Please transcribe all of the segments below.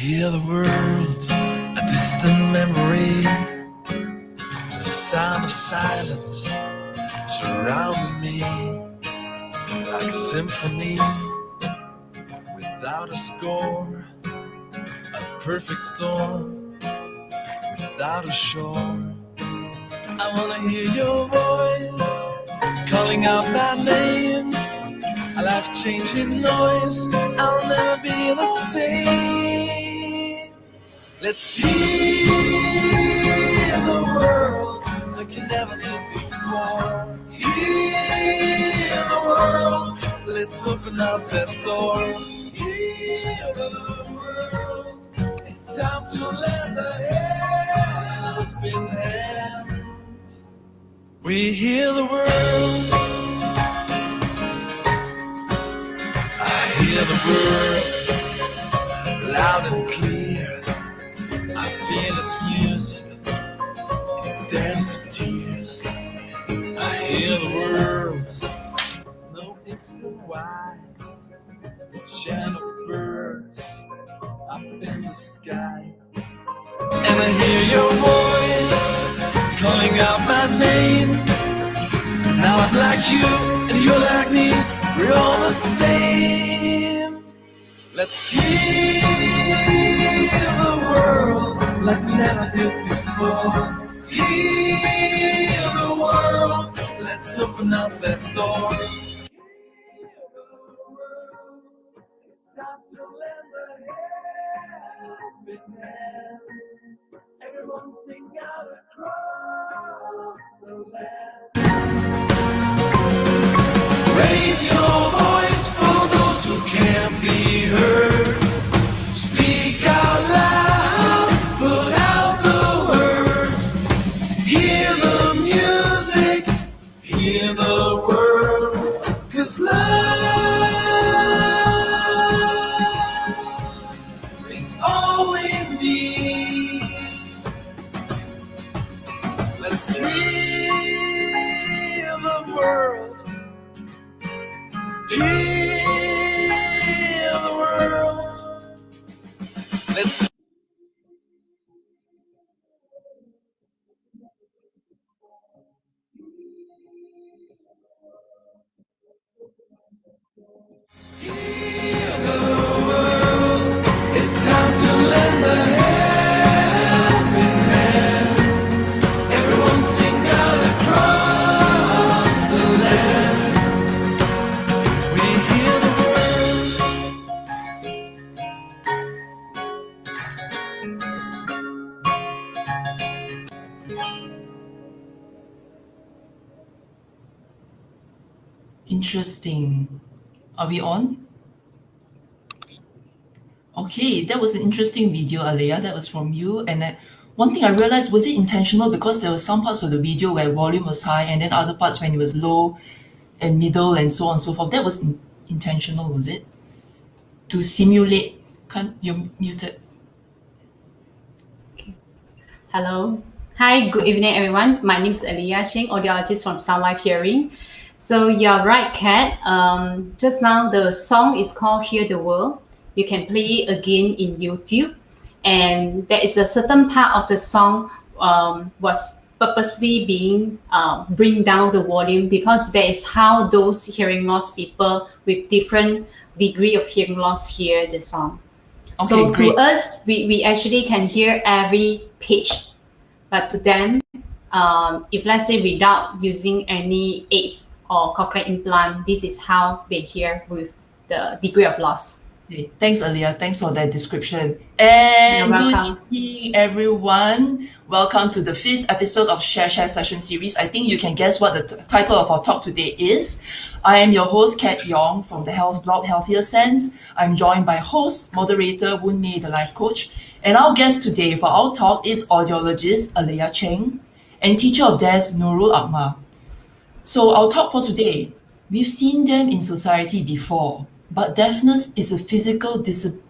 hear the world, a distant memory, the sound of silence surrounding me like a symphony without a score, a perfect storm without a shore. I wanna hear your voice calling out my name, a life-changing noise. I'll never be the same. Let's hear the world like you never did before. Hear the world, let's open up that door. Hear the world, it's time to lend a helping hand. We hear the world, I hear the world loud and clear. I feel its music, it stands for tears. I hear the world, no ifs and whys, the chant of birds up in the sky. And I hear your voice calling out my name. Now I'm like you, and you're like me, we're all the same. Let's hear the world like we never did before. Hear the world, let's open up that door. Hear the world, it's time to lend a helping hand. Everyone sing out across the land. Raise your voice for those who can't be heard. Speak out loud, put out the words. Hear the music, hear the world. 'Cause love is all we need. Let's hear the world. Hear the world. Let's hear the world. It's time to lend a helping hand. Everyone sing out across the land. We hear the world. Interesting. Are we on? Okay, that was an interesting video, Alea. That was from you. And one thing I realized, was it intentional? Because there were some parts of the video where volume was high and then other parts when it was low and middle and so on and so forth. That was intentional, was it? To simulate. You're muted. Hello. Hi, good evening, everyone. My name is Aliyah Cheng, audiologist from Sound Life Hearing. So you're right, Kat. Just now, the song is called Hear the World. You can play it again in YouTube. And there is a certain part of the song was purposely being bring down the volume, because that is how those hearing loss people with different degree of hearing loss hear the song. Okay, So great. to us, we actually can hear every pitch, but to them, if let's say without using any aids or cochlear implant, this is how they hear with the degree of loss. Okay, thanks, Aliyah. Thanks for that description. And You're good welcome. evening, everyone. Welcome to the 5th episode of Share Session series. I think you can guess what the title of our talk today is. I am your host, Kat Yong from the Health Blog Healthier Sense. I'm joined by host, moderator Woon Mei, the life coach. And our guest today for our talk is audiologist Alea Cheng and teacher of DES Nurul Akmal. So our talk for today, we've seen them in society before, but deafness is a physical disability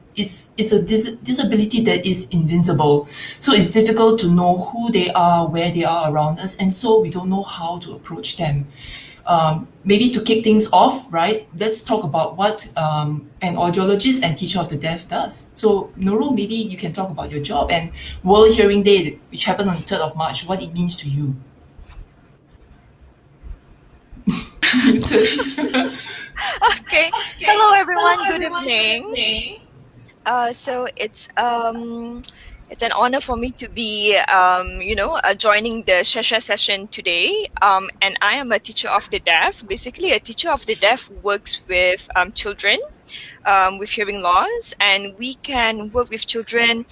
that is invincible. So it's difficult to know who they are, where they are around us, and so we don't know how to approach them. maybe to kick things off, right, let's talk about what an audiologist and teacher of the deaf does. So, Nurul, maybe you can talk about your job and World Hearing Day, which happened on the 3rd of March, what it means to you. Okay. Hello, everyone. Good evening. So it's an honor for me to be joining the Shasha session today. And I am a teacher of the deaf. Basically, a teacher of the deaf works with children with hearing loss, and we can work with children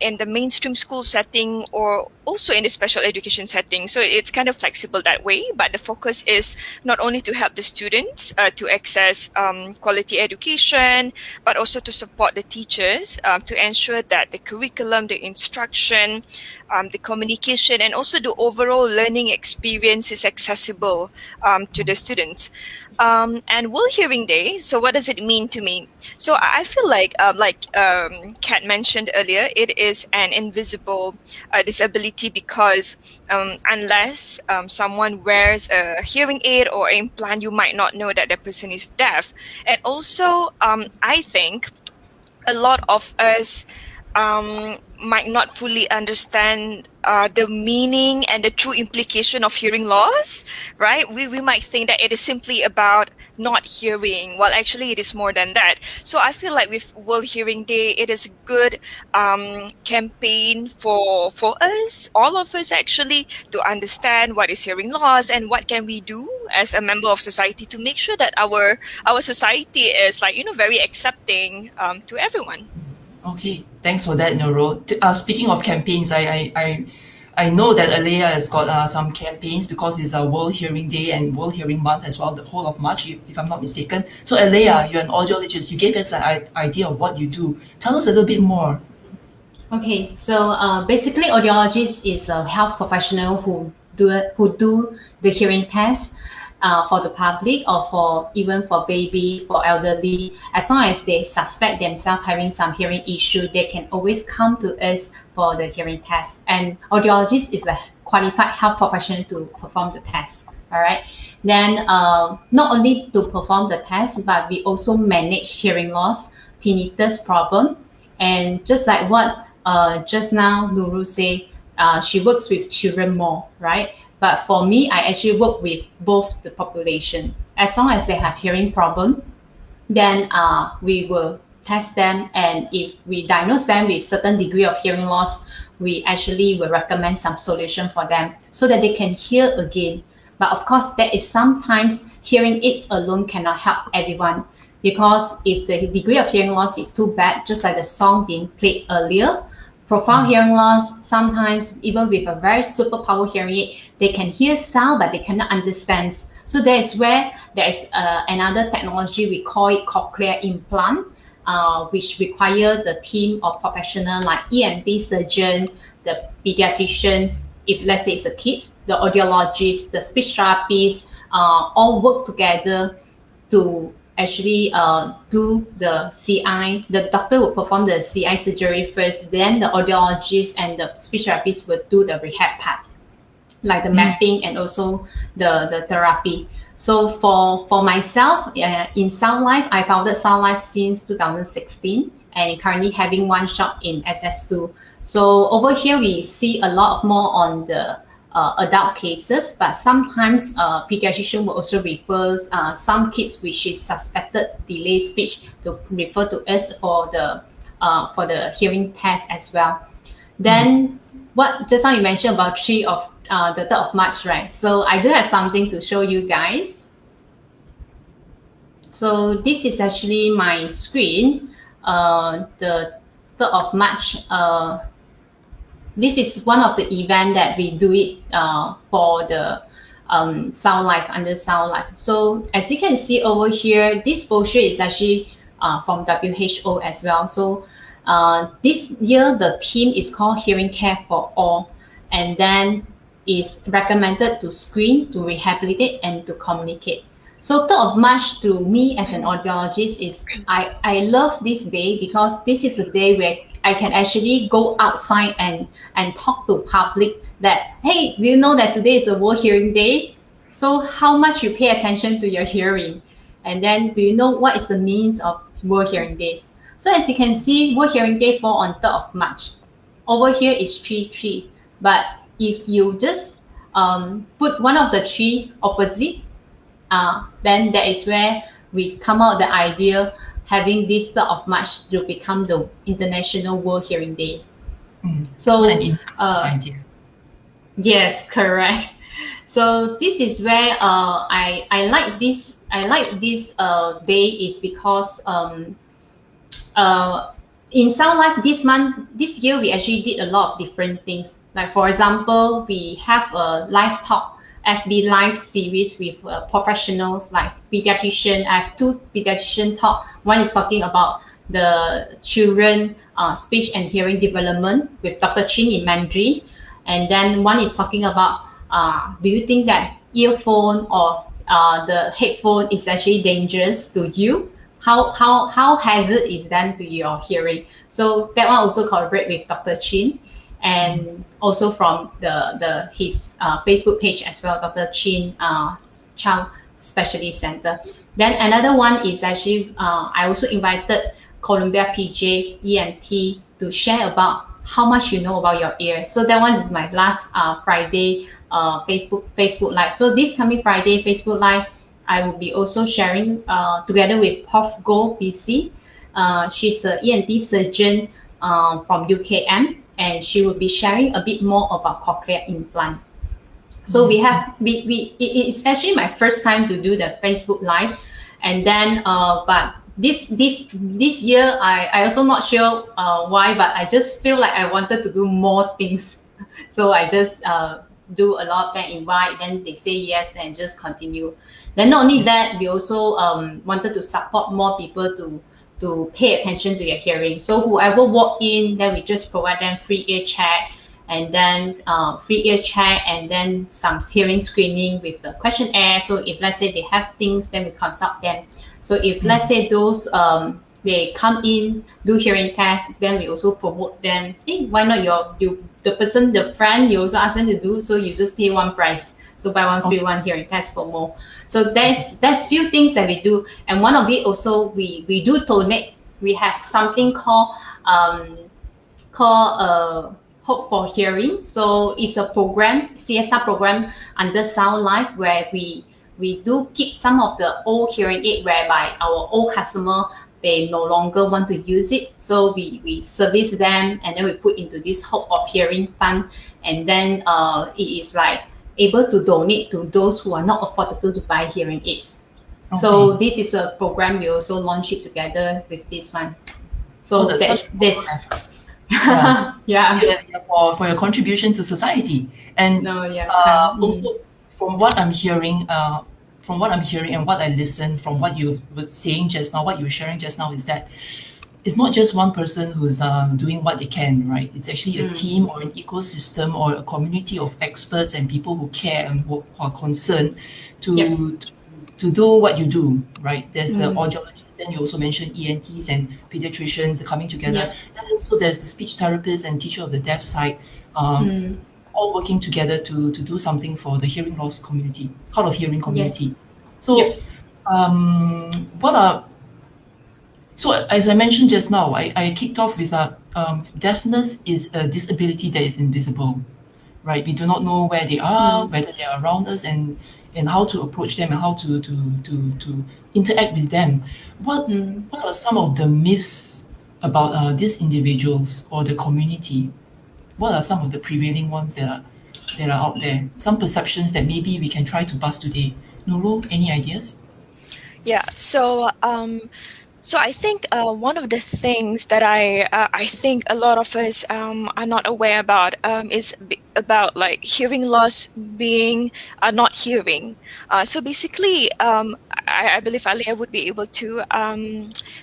in the mainstream school setting or also in the special education setting. So it's kind of flexible that way, but the focus is not only to help the students to access quality education, but also to support the teachers to ensure that the curriculum, the instruction, the communication, and also the overall learning experience is accessible to the students. And World Hearing Day, so what does it mean to me? So I feel like Kat mentioned earlier, it is an invisible disability because unless someone wears a hearing aid or implant, you might not know that the person is deaf. And also, I think a lot of us might not fully understand the meaning and the true implication of hearing loss, right? We might think that it is simply about not hearing, while actually it is more than that. So I feel like with World Hearing Day, it is a good campaign for us, all of us actually, to understand what is hearing loss and what can we do as a member of society to make sure that our society is very accepting to everyone. Okay, thanks for that, Nurul. Speaking of campaigns, I know that Alea has got some campaigns because it's a World Hearing Day and World Hearing Month as well, the whole of March, if I'm not mistaken. So Alea, you're an audiologist. You gave us an idea of what you do. Tell us a little bit more. Okay, so basically, audiologist is a health professional who do the hearing test for the public or even for baby, for elderly. As long as they suspect themselves having some hearing issue, they can always come to us for the hearing test. And audiologist is a qualified health professional to perform the test. All right. Then not only to perform the test, but we also manage hearing loss, tinnitus problem, and just like what just now Nurul said, she works with children more, right? But for me, I actually work with both the population. As long as they have hearing problem, then we will test them. And if we diagnose them with certain degree of hearing loss, we actually will recommend some solution for them so that they can hear again. But of course, there is sometimes hearing aids alone cannot help everyone, because if the degree of hearing loss is too bad, just like the song being played earlier, profound hearing loss, sometimes even with a very superpower hearing aid, they can hear sound, but they cannot understand. So that is where there is another technology, we call it cochlear implant, which require the team of professionals like ENT surgeon, the pediatricians, if let's say it's a kids, the audiologist, the speech therapist, all work together to actually do the CI. The doctor will perform the CI surgery first, then the audiologist and the speech therapist will do the rehab part, like the mapping and also the therapy. So for myself, in Sound Life, I founded Sound Life since 2016 and currently having one shop in SS2. So over here, we see a lot more on the adult cases, but sometimes pediatrician will also refer some kids which is suspected delayed speech to refer to us for the hearing test as well. Then what just now you mentioned about the 3rd of March, right? So I do have something to show you guys. So this is actually my screen. The 3rd of March. This is one of the event that we do it for the Sound Life, under Sound Life. So as you can see over here, this brochure is actually from WHO as well. So this year, the theme is called Hearing Care for All, and then is recommended to screen, to rehabilitate, and to communicate. So 3rd of March to me as an audiologist is, I love this day because this is a day where I can actually go outside and talk to public that, hey, do you know that today is a World Hearing Day? So how much you pay attention to your hearing? And then do you know what is the means of World Hearing Days? So as you can see, World Hearing Day fall on 3rd of March. Over here is 3-3. But if you just put one of the three opposite, then that is where we come out the idea having this 3rd of March to become the International World Hearing Day. So idea. yes, correct. So this is where I like this. I like this day is because in Sound Life this year we actually did a lot of different things. Like for example, we have a live talk FB live series with professionals like pediatrician. I have 2 pediatrician talk. One is talking about the children speech and hearing development with Dr. Chin in Mandarin, and then one is talking about do you think that earphone or the headphone is actually dangerous to you? How hazard is that to your hearing? So that one also collaborate with Dr. Chin, and also from his Facebook page as well, Dr. Chin Child Specialist Center. Then another one is actually I also invited Columbia PJ ENT to share about how much you know about your ear. So that one is my last Friday Facebook Live. So this coming Friday Facebook Live, I will be also sharing together with Prof. Go BC. She's an ENT surgeon from UKM, and she will be sharing a bit more about cochlear implant. So it's actually my first time to do the Facebook Live, and then but this year I also not sure why, but I just feel like I wanted to do more things. So I just do a lot, then invite, then they say yes, and just continue. Then not only that, we also wanted to support more people to pay attention to their hearing. So whoever walk in, then we just provide them free ear check, and then and then some hearing screening with the questionnaire. So if let's say they have things, then we consult them. So if let's say those they come in, do hearing tests, then we also promote them. Hey, why not the friend, you also ask them to do, so you just pay one price. So buy one free one hearing test for more. So there's few things that we do, and one of it also we do donate. We have something called Hope for Hearing. So it's a program, CSR program under Sound Life, where we do keep some of the old hearing aid whereby our old customer, they no longer want to use it. So we service them, and then we put into this Hope of Hearing fund, and then it is like able to donate to those who are not affordable to buy hearing aids. Okay. So this is a program we also launched it together with this one. So that's yeah. For your contribution to society. And also from what I'm hearing and what I listen from what you were saying just now, what you were sharing just now, is that it's not just one person who's doing what they can, right? It's actually a team or an ecosystem or a community of experts and people who care and who are concerned to do what you do, right? There's the audiology, then you also mentioned ENTs and pediatricians coming together. And also there's the speech therapist and teacher of the deaf side, all working together to do something for the hearing loss community, hard of hearing community. So so as I mentioned just now, I kicked off with deafness is a disability that is invisible, right? We do not know where they are, whether they are around us, and how to approach them and how to interact with them. What are some of the myths about these individuals or the community? What are some of the prevailing ones that are out there? Some perceptions that maybe we can try to bust today. Nurul, any ideas? Yeah. So I think one of the things that I think a lot of us are not aware about is about like hearing loss being not hearing. So basically, I believe Alia would be able to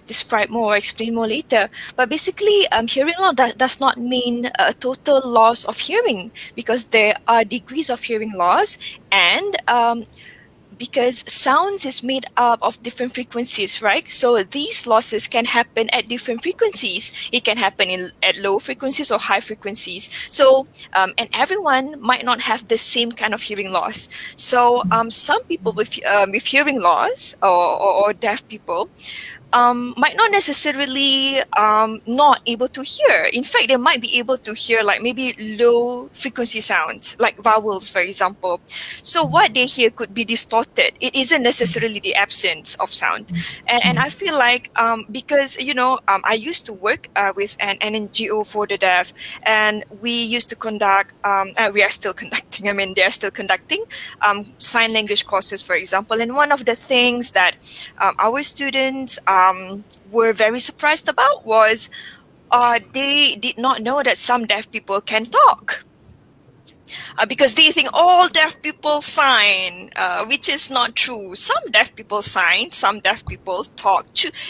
describe more, explain more later. But basically, hearing loss does not mean a total loss of hearing, because there are degrees of hearing loss, and because sounds is made up of different frequencies, right? So these losses can happen at different frequencies. It can happen at low frequencies or high frequencies. So and everyone might not have the same kind of hearing loss. So some people with hearing loss or deaf people might not necessarily not able to hear. In fact, they might be able to hear like maybe low frequency sounds, like vowels, for example. So what they hear could be distorted. It isn't necessarily the absence of sound. And I feel like because, I used to work with an NGO for the deaf, and we used to conduct, we are still conducting, they're still conducting sign language courses, for example. And one of the things that our students were very surprised about was they did not know that some deaf people can talk. Because they think all deaf people sign, which is not true. Some deaf people sign, some deaf people talk.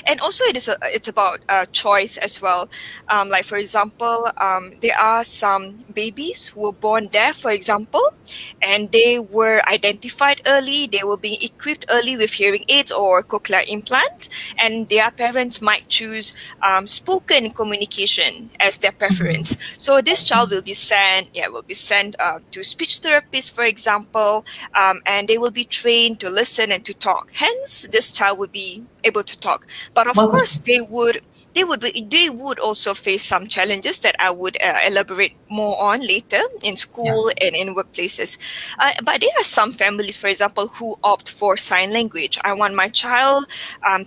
And also it's about choice as well. Like for example, there are some babies who were born deaf, for example, and they were identified early. They were being equipped early with hearing aids or cochlear implant, and their parents might choose spoken communication as their preference. So this child will be sent to speech therapists, for example, and they will be trained to listen and to talk. Hence, this child would be able to talk. But of course, they would also face some challenges that I would elaborate more on later in school and in workplaces. But there are some families, for example, who opt for sign language. I want my child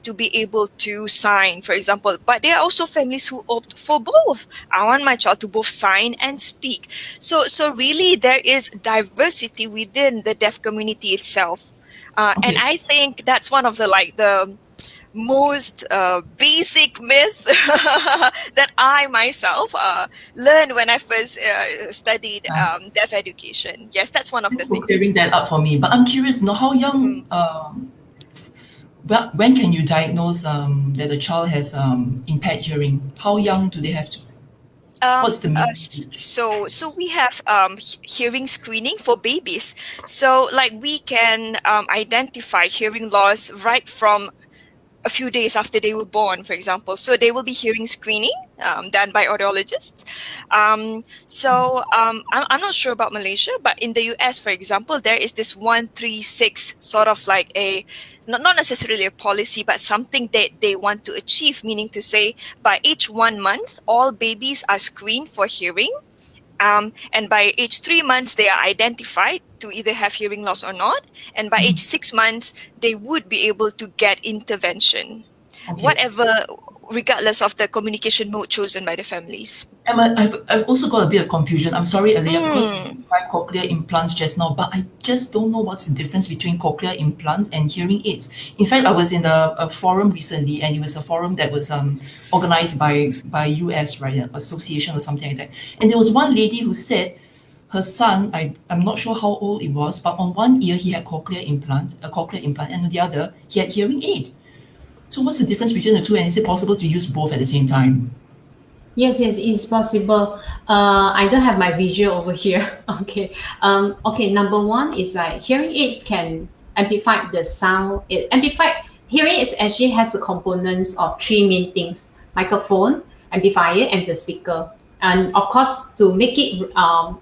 to be able to sign, for example. But there are also families who opt for both. I want my child to both sign and speak. So really, there is diversity within the deaf community itself. And I think that's one of the most basic myth that I myself learned when I first studied deaf education. Yes, that's one of the things. Clearing that up for me. But I'm curious, how young, when can you diagnose that a child has impaired hearing? How young do they have to? What's the so we have hearing screening for babies. So like we can identify hearing loss right from a few days after they were born, for example. So they will be hearing screening done by audiologists. I'm not sure about Malaysia, but in the US, for example, there is this 136 sort of like a, not necessarily a policy, but something that they want to achieve, meaning to say by age 1 month, all babies are screened for hearing. And by age 3 months, they are identified to either have hearing loss or not. And by age 6 months, they would be able to get intervention, regardless of the communication mode chosen by the families. I've also got a bit of confusion. I'm sorry, Aliyah, because you tried cochlear implants just now, but I just don't know what's the difference between cochlear implant and hearing aids. In fact, I was in a forum recently, and it was a forum that was organized by US, right, an association or something like that. And there was one lady who said her son, I'm not sure how old it was, but on one ear he had a cochlear implant, and on the other he had hearing aid. So what's the difference between the two, and is it possible to use both at the same time? Yes, it's possible. I don't have my visual over here. Okay. Number one is like hearing aids can amplify the sound. Hearing aids actually has the components of three main things: microphone, amplifier, and the speaker. And of course, to make it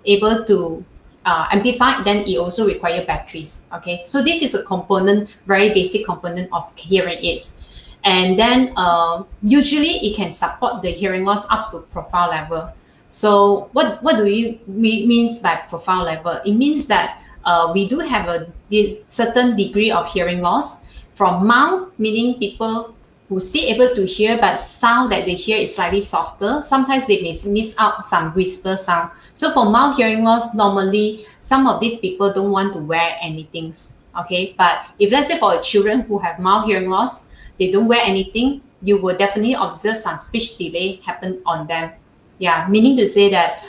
able to amplify, then it also requires batteries. Okay, so this is a component, very basic component of hearing aids. And then usually it can support the hearing loss up to profile level. So what do you means by profile level? It means that we do have a certain degree of hearing loss. From mild, meaning people who still able to hear, but sound that they hear is slightly softer. Sometimes they may miss out some whisper sound. So for mild hearing loss, normally some of these people don't want to wear anything. Okay, but if let's say for children who have mild hearing loss, they don't wear anything, you will definitely observe some speech delay happen on them. Yeah, meaning to say that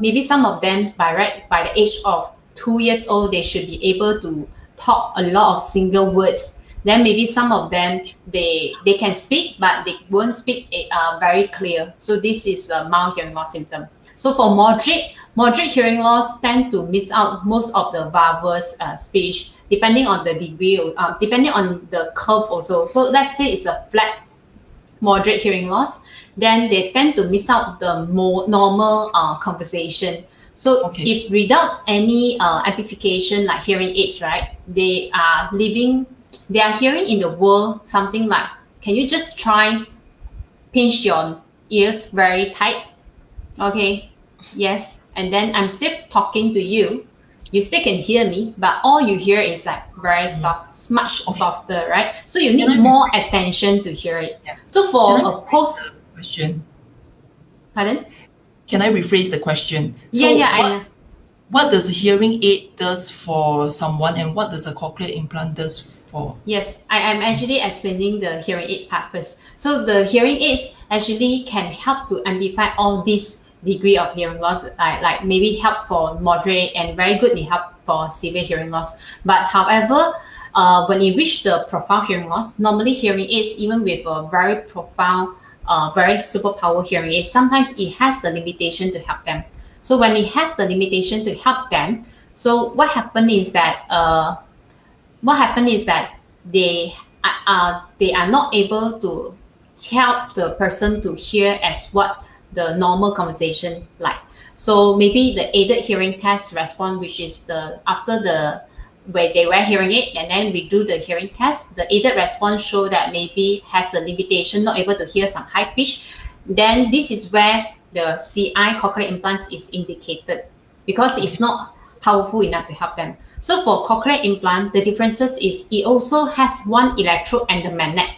maybe some of them by the age of 2 years old, they should be able to talk a lot of single words. Then maybe some of them, they can speak, but they won't speak very clear. So this is a mild hearing loss symptom. So for moderate hearing loss tend to miss out most of the verbal speech. depending on the degree, depending on the curve also. So let's say it's a flat, moderate hearing loss, then they tend to miss out the more normal conversation. So Okay. if without any amplification like hearing aids, right, they are hearing in the world something like, can you just try pinch your ears very tight? Okay, yes. And then I'm still talking to you. You still can hear me, but all you hear is like very soft, much softer, right? So you need more attention to hear it. Yeah. So for Can I a post, question? pardon? Can I rephrase the question? What does a hearing aid does for someone, and what does a cochlear implant does for? Yes, I am actually explaining the hearing aid part first. So the hearing aids actually can help to amplify all this degree of hearing loss, like maybe help for moderate and very goodly help for severe hearing loss. But however, when you reach the profound hearing loss, normally hearing aids, even with a very profound, very superpower hearing aids, sometimes it has the limitation to help them. So when it has the limitation to help them, so what happened is that they are not able to help the person to hear as what the normal conversation like. So maybe the aided hearing test response, which is where they wear hearing aid and then we do the hearing test, the aided response show that maybe has a limitation, not able to hear some high pitch. Then this is where the CI cochlear implants is indicated, because it's not powerful enough to help them. So for cochlear implant, the differences is it also has one electrode and the magnet.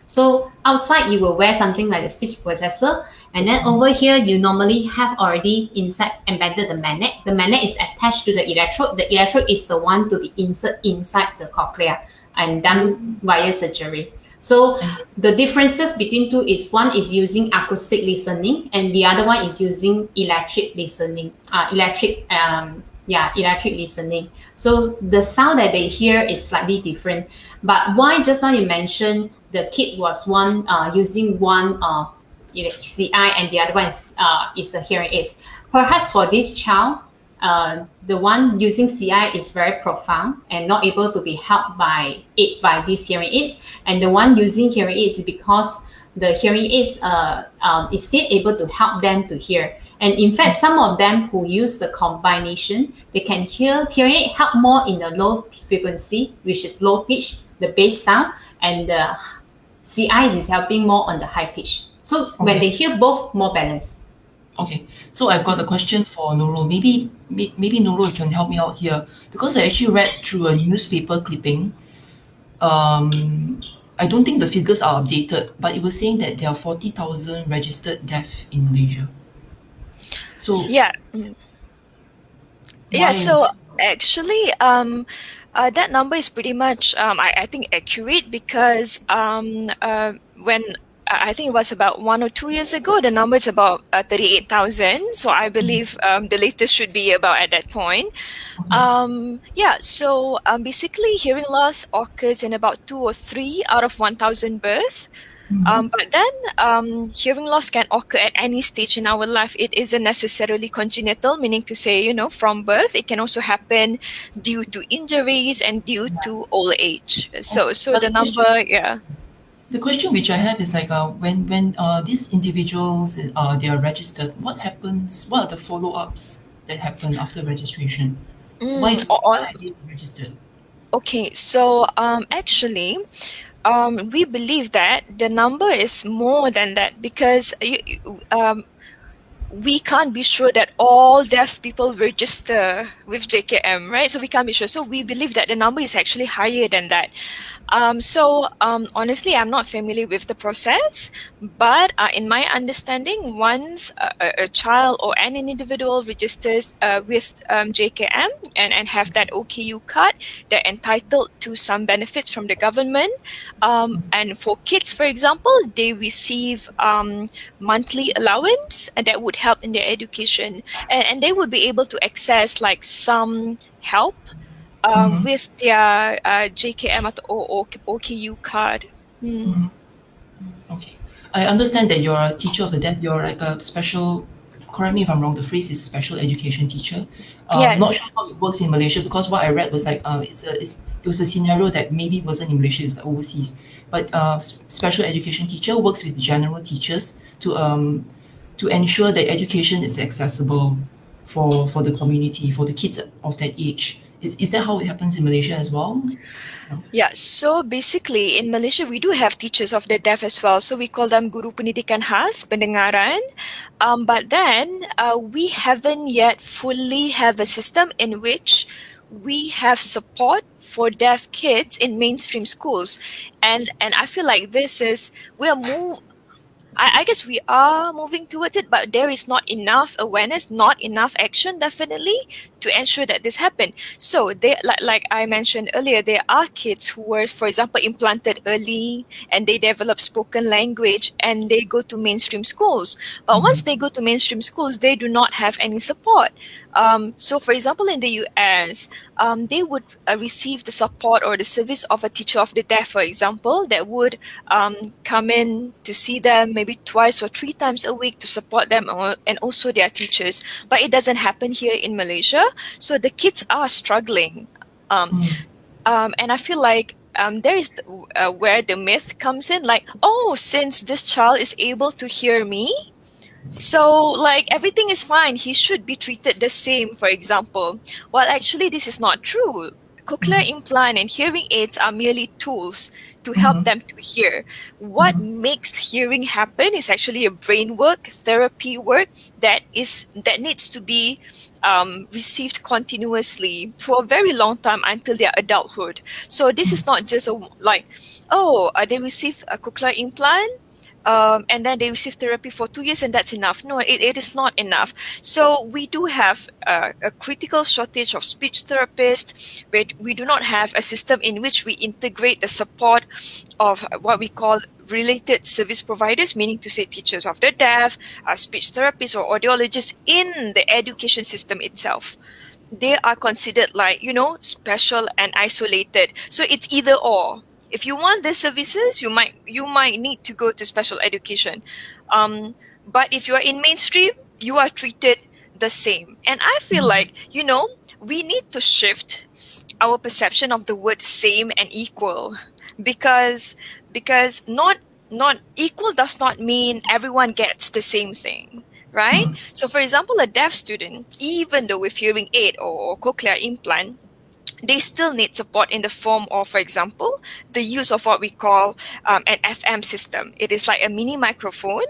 So outside you will wear something like a speech processor, and then over here you normally have already embedded the magnet. The magnet is attached to the electrode. The electrode is the one to be inserted inside the cochlea and done via surgery. So the differences between two is one is using acoustic listening and the other one is using electric listening. Electric listening. So the sound that they hear is slightly different. But why just now you mentioned the kid was using one CI and the other one is a hearing aid. Perhaps for this child, the one using CI is very profound and not able to be helped by these hearing aids, and the one using hearing aids is because the hearing aids is still able to help them to hear. And in fact, some of them who use the combination, they can hearing aid help more in the low frequency, which is low pitch, the bass sound, and the CI is helping more on the high pitch. So when they hear both, more balanced. Okay, so I've got a question for Nurul. Maybe Nurul can help me out here, because I actually read through a newspaper clipping. I don't think the figures are updated, but it was saying that there are 40,000 registered deaf in Malaysia. So Yeah. Yeah. So actually, that number is pretty much, I think, accurate, because when I think it was about 1 or 2 years ago, the number is about 38,000. So I believe the latest should be about at that point. So basically hearing loss occurs in about 2 or 3 out of 1,000 births. But then hearing loss can occur at any stage in our life. It isn't necessarily congenital, meaning to say, from birth. It can also happen due to injuries and due to old age. So the number, yeah. The question which I have is like, when these individuals they are registered, what happens? What are the follow-ups that happen after registration? Why are they registered? Okay, so actually, we believe that the number is more than that, because we can't be sure that all deaf people register with JKM, right? So we can't be sure. So we believe that the number is actually higher than that. Honestly, I'm not familiar with the process, but in my understanding, once a child or an individual registers with JKM and have that OKU card, they're entitled to some benefits from the government. And for kids, for example, they receive monthly allowance, and that would help in their education. And they would be able to access like some help with their JKM or OKU card. Okay. I understand that you're a teacher of the deaf. You're like a special, correct me if I'm wrong, the phrase is special education teacher. Yes. Not sure how it works in Malaysia, because what I read was like, it's it was a scenario that maybe wasn't in Malaysia, it's overseas. But special education teacher works with general teachers to ensure that education is accessible for the community, for the kids of that age. Is that how it happens in Malaysia as well? Yeah, so basically in Malaysia we do have teachers of the deaf as well. So we call them guru pendidikan khas, pendengaran. But then we haven't yet fully have a system in which we have support for deaf kids in mainstream schools. And I feel like this is I guess we are moving towards it, but there is not enough awareness, not enough action, definitely, to ensure that this happen. So they, like I mentioned earlier, there are kids who were, for example, implanted early and they develop spoken language and they go to mainstream schools. But once they go to mainstream schools, they do not have any support. So, for example, in the US, they would receive the support or the service of a teacher of the deaf, for example, that would come in to see them maybe twice or 3 times a week to support them and also their teachers. But it doesn't happen here in Malaysia. So the kids are struggling. And I feel like there is where the myth comes in, like, oh, since this child is able to hear me, so like everything is fine, he should be treated the same, for example. Well, actually, this is not true. Cochlear implant and hearing aids are merely tools to help them to hear. What makes hearing happen is actually a brain work, therapy work that needs to be received continuously for a very long time until their adulthood. So this is not just they receive a cochlear implant, and then they receive therapy for 2 years and that's enough. No, it is not enough. So we do have a critical shortage of speech therapists, where we do not have a system in which we integrate the support of what we call related service providers, meaning to say teachers of the deaf, speech therapists or audiologists in the education system itself. They are considered like, special and isolated. So it's either or. If you want these services, you might need to go to special education. But if you are in mainstream, you are treated the same. And I feel like, we need to shift our perception of the word same and equal, because not equal does not mean everyone gets the same thing. Right? So for example, a deaf student, even though with hearing aid or cochlear implant, they still need support in the form of, for example, the use of what we call an FM system. It is like a mini microphone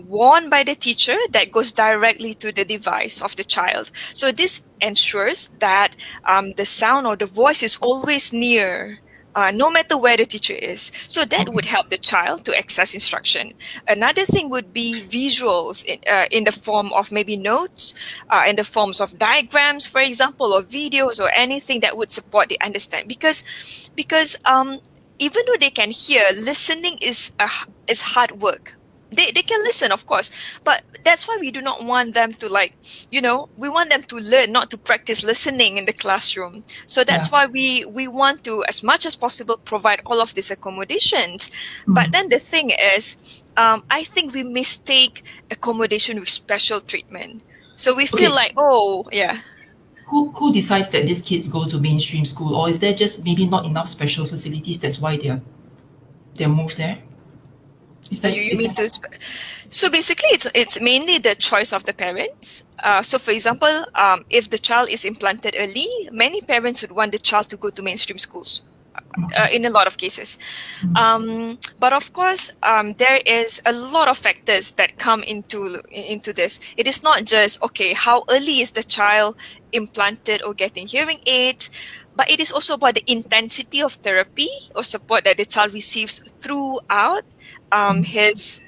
worn by the teacher that goes directly to the device of the child. So this ensures that the sound or the voice is always near, no matter where the teacher is. So that would help the child to access instruction. Another thing would be visuals in the form of maybe notes, in the forms of diagrams, for example, or videos or anything that would support the understanding. Because even though they can hear, listening is hard work. They can listen, of course, but that's why we do not want them to we want them to learn, not to practice listening in the classroom. So that's why we want to, as much as possible, provide all of these accommodations. But then the thing is, I think we mistake accommodation with special treatment. So we feel like, Who decides that these kids go to mainstream school, or is there just maybe not enough special facilities? That's why they're moved there. So basically, it's mainly the choice of the parents. So for example, if the child is implanted early, many parents would want the child to go to mainstream schools. In a lot of cases. But of course, there is a lot of factors that come into this. It is not just, how early is the child implanted or getting hearing aids, but it is also about the intensity of therapy or support that the child receives throughout his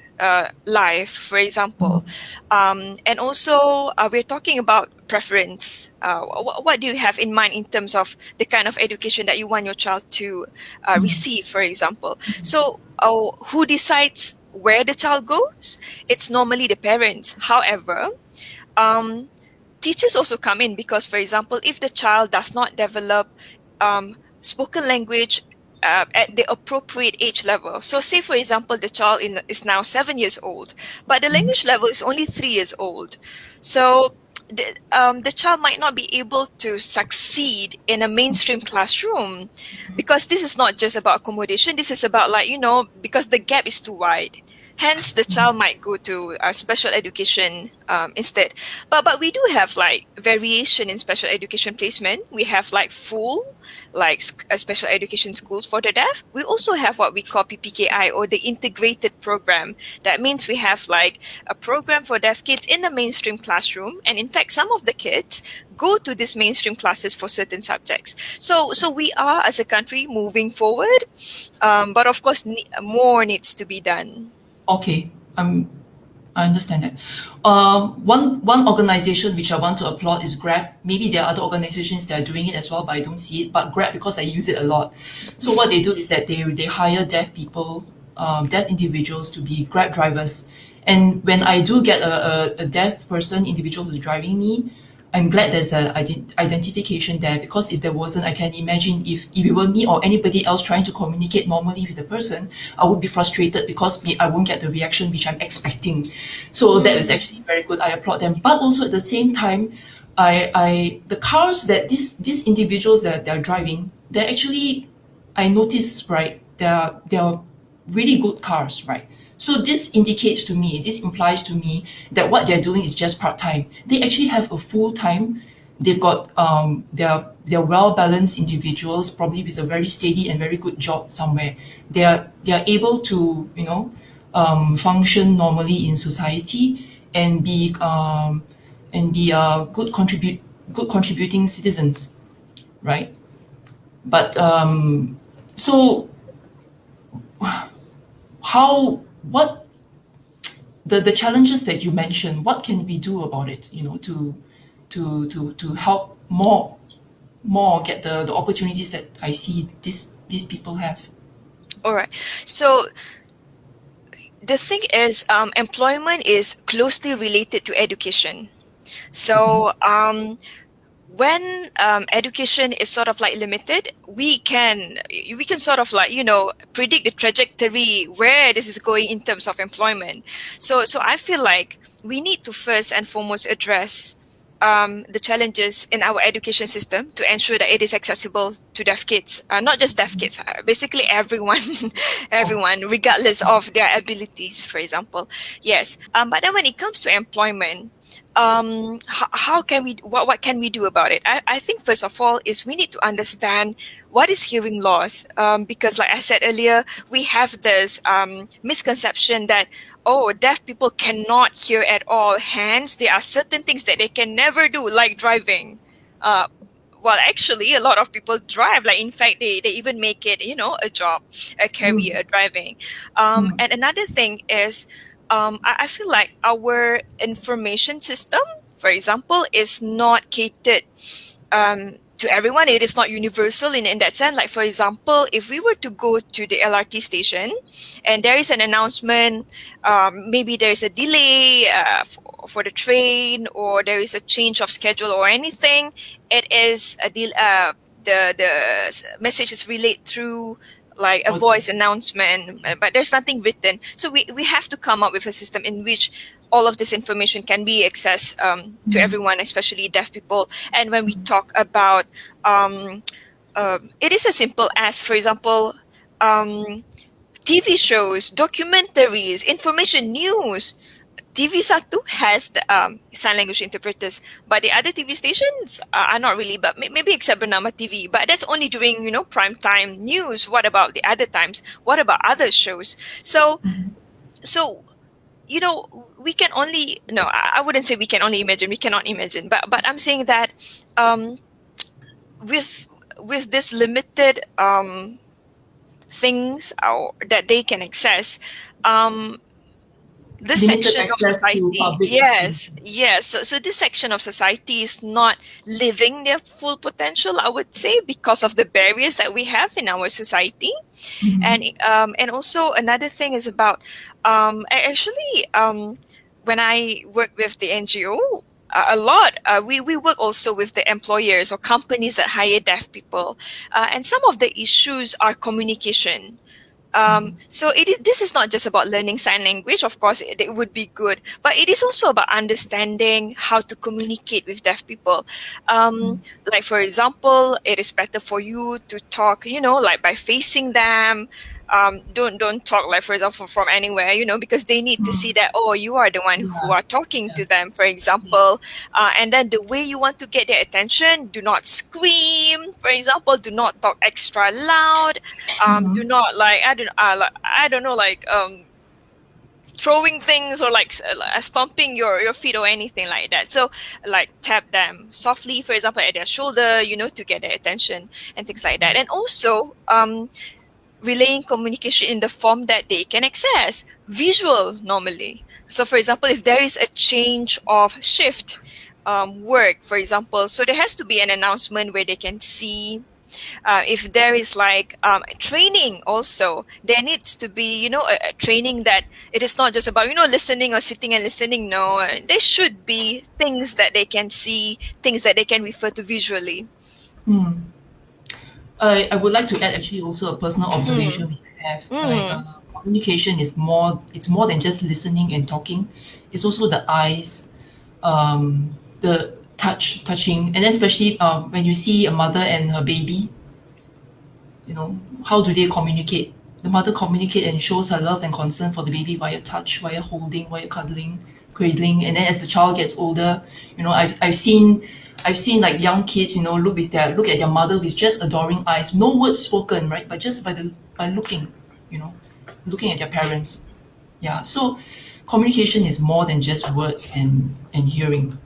life, for example. And also, we're talking about preference. What do you have in mind in terms of the kind of education that you want your child to receive, for example? So who decides where the child goes? It's normally the parents. However, teachers also come in because, for example, if the child does not develop spoken language at the appropriate age level. So say, for example, the child is now 7 years old, but the language level is only 3 years old. So the child might not be able to succeed in a mainstream classroom, because this is not just about accommodation. This is about, like, because the gap is too wide. Hence, the child might go to special education instead. But we do have like variation in special education placement. We have like full special education schools for the deaf. We also have what we call PPKI, or the integrated program. That means we have like a program for deaf kids in the mainstream classroom, and in fact, some of the kids go to these mainstream classes for certain subjects. So we are, as a country, moving forward, but of course, more needs to be done. Okay, I understand that. One organization which I want to applaud is Grab. Maybe there are other organizations that are doing it as well, but I don't see it. But Grab, because I use it a lot. So what they do is that they hire deaf people, deaf individuals to be Grab drivers. And when I do get a deaf individual who's driving me, I'm glad there's a identification there, because if there wasn't, I can imagine if it were me or anybody else trying to communicate normally with the person, I would be frustrated because I won't get the reaction which I'm expecting. So that is actually very good. I applaud them. But also at the same time, the cars that these individuals that they're driving, they're actually, I notice, right, they're really good cars, right? So this implies to me that what they're doing is just part-time. They actually have a full-time. They've got they're well-balanced individuals, probably with a very steady and very good job somewhere. They are able to function normally in society and be good contributing citizens, right? But so what the challenges that you mentioned, what can we do about it, to help more get the opportunities that I see these people have? All right. So the thing is, employment is closely related to education. So when education is sort of like limited, we can sort of like predict the trajectory where this is going in terms of employment. So I feel like we need to first and foremost address the challenges in our education system to ensure that it is accessible to deaf kids, not just deaf kids, basically everyone, regardless of their abilities, for example. Yes, but then when it comes to employment, how can we, what can we do about it? I think first of all is we need to understand what is hearing loss, because like I said earlier, we have this misconception that deaf people cannot hear at all, hence there are certain things that they can never do, like driving. Well, actually, a lot of people drive. Like, in fact, they even make it, a job, a career, driving. And another thing is, I feel like our information system, for example, is not catered to everyone. It is not universal in that sense. Like, for example, if we were to go to the LRT station and there is an announcement, maybe there is a delay for the train, or there is a change of schedule or anything, it is the message is relayed through like a voice announcement, but there's nothing written. So we have to come up with a system in which all of this information can be accessed to everyone, especially deaf people. And when we talk about, it is as simple as, for example, TV shows, documentaries, information, news. TV1 has the sign language interpreters, but the other TV stations are not really, but maybe except Bernama TV, but that's only during, prime time news. What about the other times? What about other shows? So, we can only, no, I wouldn't say we can only imagine, we cannot imagine, but I'm saying that with this limited things that they can access, this Limited section of access to society, public yes. So this section of society is not living their full potential, I would say, because of the barriers that we have in our society. And also another thing is about actually when I work with the NGO a lot, we work also with the employers or companies that hire deaf people, and some of the issues are communication. So this is not just about learning sign language. Of course, it would be good, but it is also about understanding how to communicate with deaf people. Like for example, it is better for you to talk, like by facing them. Don't talk, like for example, from anywhere, because they need to see that, oh, you are the one who are talking to them, for example. And then the way you want to get their attention, do not scream, for example, do not talk extra loud, do not like I don't know, like throwing things or like stomping your feet or anything like that. So like tap them softly, for example, at their shoulder, to get their attention and things like that. And also relaying communication in the form that they can access, visual normally. So for example, if there is a change of shift, work, for example, so there has to be an announcement where they can see. If there is like training also, there needs to be, a training that it is not just about, listening or sitting and listening. No, there should be things that they can see, things that they can refer to visually. I would like to add actually also a personal observation we have. Communication is it's more than just listening and talking. It's also the eyes, the touching, and especially when you see a mother and her baby, how do they communicate? The mother communicate and shows her love and concern for the baby via touch, via holding, via cuddling, cradling, and then as the child gets older, I've seen like young kids, look at their mother with just adoring eyes, no words spoken, right? But just by looking, looking at their parents. Yeah. So communication is more than just words and hearing.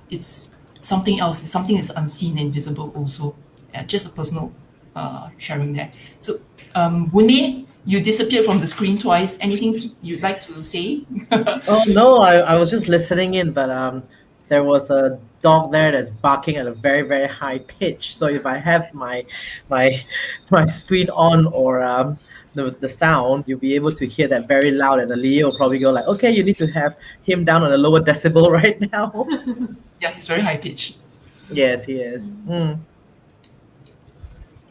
It's something else. It's something that's unseen and visible also. Yeah, just a personal sharing there. So Wunmi, you disappeared from the screen twice. Anything you'd like to say? Oh no, I was just listening in, but there was a dog there that's barking at a very, very high pitch. So if I have my screen on or the sound, you'll be able to hear that very loud, and Aliyah will probably go like, okay, you need to have him down on a lower decibel right now. Yeah, he's very high pitched. Yes, he is.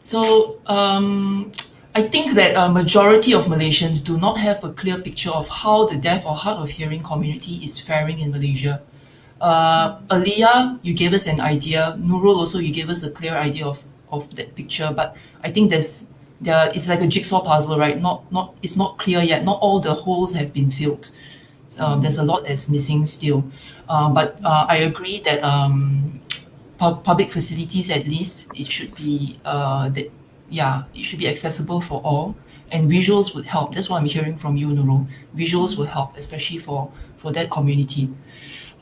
So I think that a majority of Malaysians do not have a clear picture of how the deaf or hard of hearing community is faring in Malaysia. Aliyah, you gave us an idea. Nurul also, you gave us a clear idea of that picture. But I think it's like a jigsaw puzzle, right? It's not clear yet. Not all the holes have been filled. There's a lot that's missing still. But I agree that public facilities, at least, it should be it should be accessible for all. And visuals would help. That's what I'm hearing from you, Nurul. Visuals would help, especially for that community.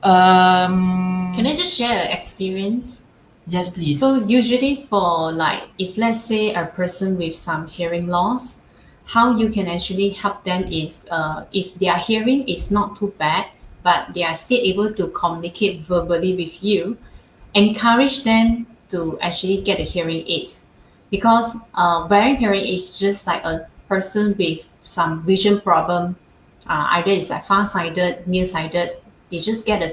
Can I just share an experience? Yes, please. So usually for like, if let's say a person with some hearing loss, how you can actually help them is if their hearing is not too bad, but they are still able to communicate verbally with you, encourage them to actually get a hearing aids. Because wearing hearing aids is just like a person with some vision problem, either it's like far-sighted, nearsighted. You just get a